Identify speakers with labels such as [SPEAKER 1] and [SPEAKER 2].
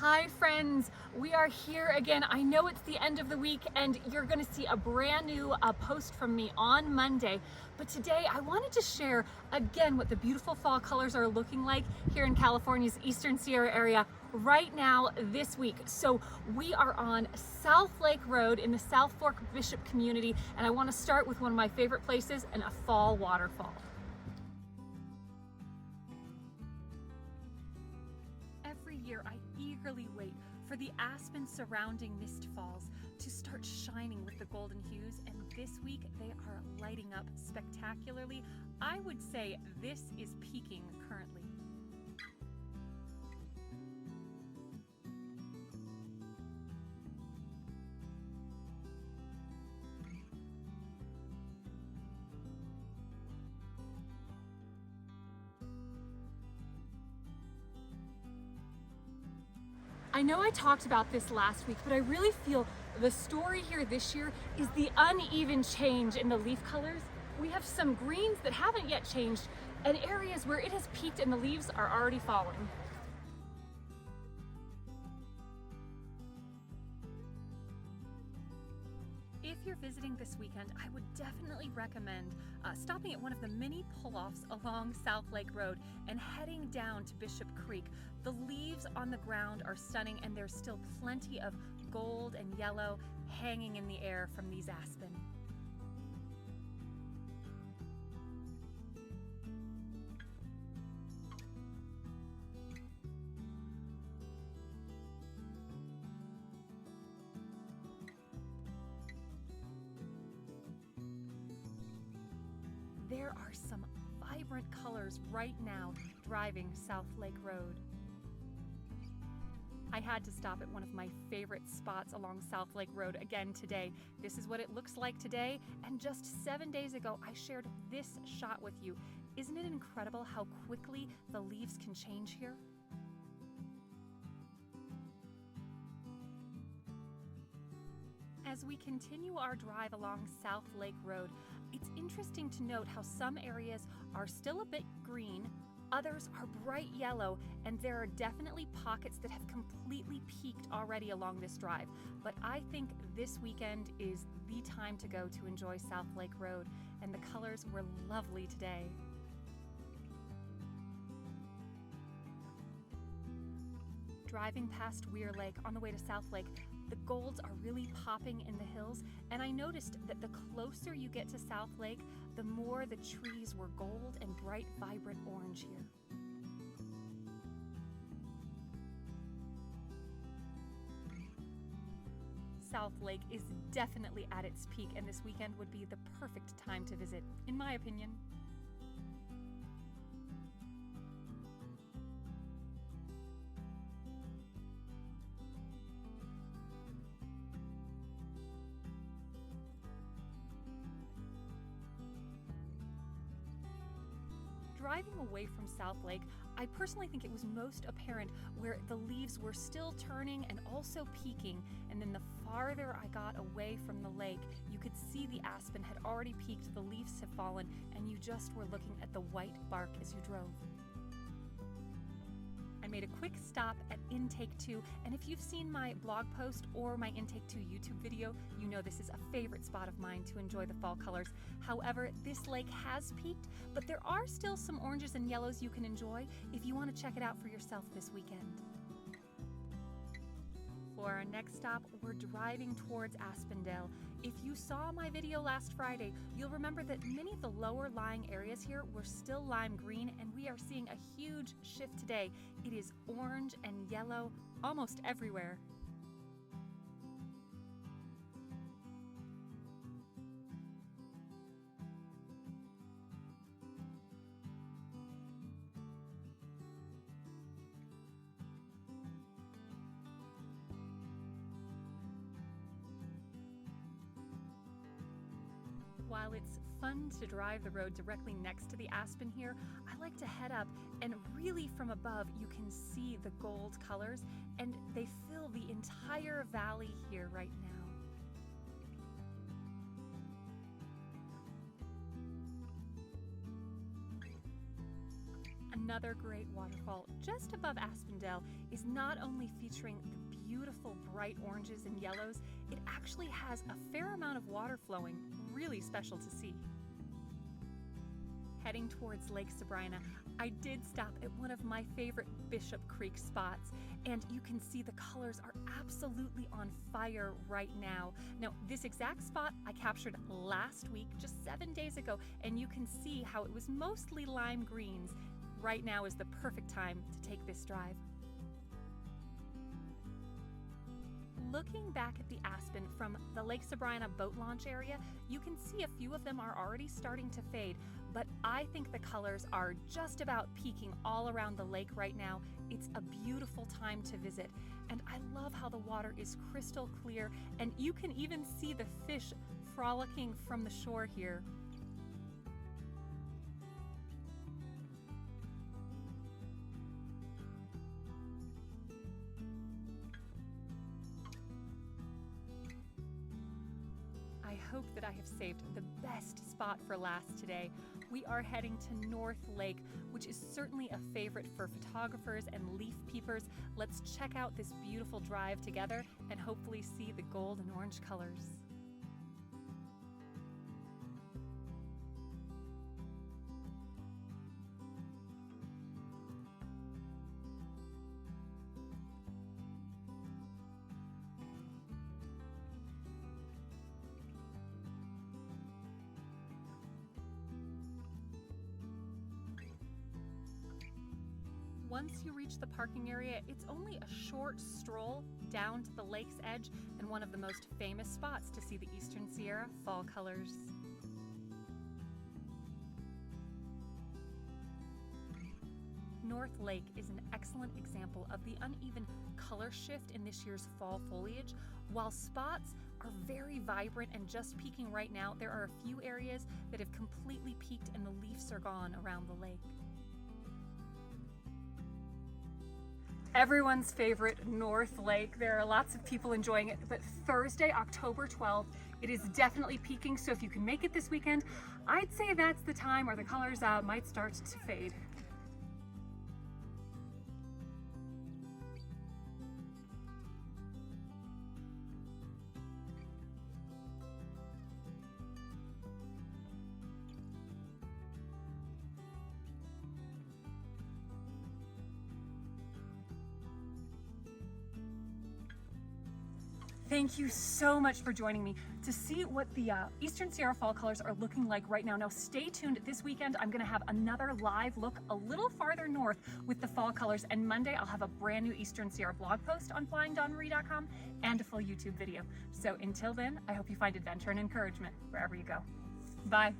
[SPEAKER 1] Hi friends, we are here again. I know it's the end of the week and you're gonna see a brand new post from me on Monday, but today I wanted to share again what the beautiful fall colors are looking like here in California's Eastern Sierra area right now this week. So we are on South Lake Road in the South Fork Bishop community, and I wanna start with one of my favorite places and a fall waterfall. Every year I eagerly wait for the aspen surrounding mist falls to start shining with the golden hues, and this week they are lighting up spectacularly. I would say this is peaking currently. I know I talked about this last week, but I really feel the story here this year is the uneven change in the leaf colors. We have some greens that haven't yet changed and areas where it has peaked and the leaves are already falling. If you're visiting this weekend, I would definitely recommend stopping at one of the many pull-offs along South Lake Road and heading down to Bishop Creek. The leaves on the ground are stunning, and there's still plenty of gold and yellow hanging in the air from these aspen. There are some vibrant colors right now driving South Lake Road. I had to stop at one of my favorite spots along South Lake Road again today. This is what it looks like today, and just 7 days ago I shared this shot with you. Isn't it incredible how quickly the leaves can change here? As we continue our drive along South Lake Road, it's interesting to note how some areas are still a bit green, others are bright yellow, and there are definitely pockets that have completely peaked already along this drive. But I think this weekend is the time to go to enjoy South Lake Road, and the colors were lovely today. Driving past Weir Lake on the way to South Lake, the golds are really popping in the hills, and I noticed that the closer you get to South Lake, the more the trees were gold and bright, vibrant orange here. South Lake is definitely at its peak, and this weekend would be the perfect time to visit, in my opinion. Driving away from South Lake, I personally think it was most apparent where the leaves were still turning and also peaking, and then the farther I got away from the lake, you could see the aspen had already peaked, the leaves have fallen, and you just were looking at the white bark as you drove. I made a quick stop at Intake 2, and if you've seen my blog post or my Intake 2 YouTube video, you know this is a favorite spot of mine to enjoy the fall colors. However, this lake has peaked, but there are still some oranges and yellows you can enjoy if you want to check it out for yourself this weekend. For our next stop, we're driving towards Aspendell. If you saw my video last Friday, you'll remember that many of the lower lying areas here were still lime green, and we are seeing a huge shift today. It is orange and yellow almost everywhere. While it's fun to drive the road directly next to the aspen here, I like to head up, and really from above you can see the gold colors, and they fill the entire valley here right now. Another great waterfall just above Aspendell is not only featuring the beautiful bright oranges and yellows, it actually has a fair amount of water flowing, really special to see. Heading towards Lake Sabrina, I did stop at one of my favorite Bishop Creek spots, and you can see the colors are absolutely on fire right now. Now, this exact spot I captured last week, just 7 days ago, and you can see how it was mostly lime greens. Right now is the perfect time to take this drive. Looking back at the aspen from the Lake Sabrina boat launch area, you can see a few of them are already starting to fade, but I think the colors are just about peaking all around the lake right now. It's a beautiful time to visit, and I love how the water is crystal clear, and you can even see the fish frolicking from the shore here. I hope that I have saved the best spot for last today. We are heading to North Lake, which is certainly a favorite for photographers and leaf peepers. Let's check out this beautiful drive together and hopefully see the gold and orange colors. Once you reach the parking area, it's only a short stroll down to the lake's edge and one of the most famous spots to see the Eastern Sierra fall colors. North Lake is an excellent example of the uneven color shift in this year's fall foliage. While spots are very vibrant and just peaking right now, there are a few areas that have completely peaked and the leaves are gone around the lake. Everyone's favorite North Lake. There are lots of people enjoying it, but Thursday, October 12th, it is definitely peaking, so if you can make it this weekend, I'd say that's the time where the colors might start to fade. Thank you so much for joining me to see what the Eastern Sierra fall colors are looking like right now. Now stay tuned. This weekend I'm going to have another live look a little farther north with the fall colors, and Monday I'll have a brand new Eastern Sierra blog post on flyingdawnmarie.com and a full YouTube video. So until then, I hope you find adventure and encouragement wherever you go. Bye.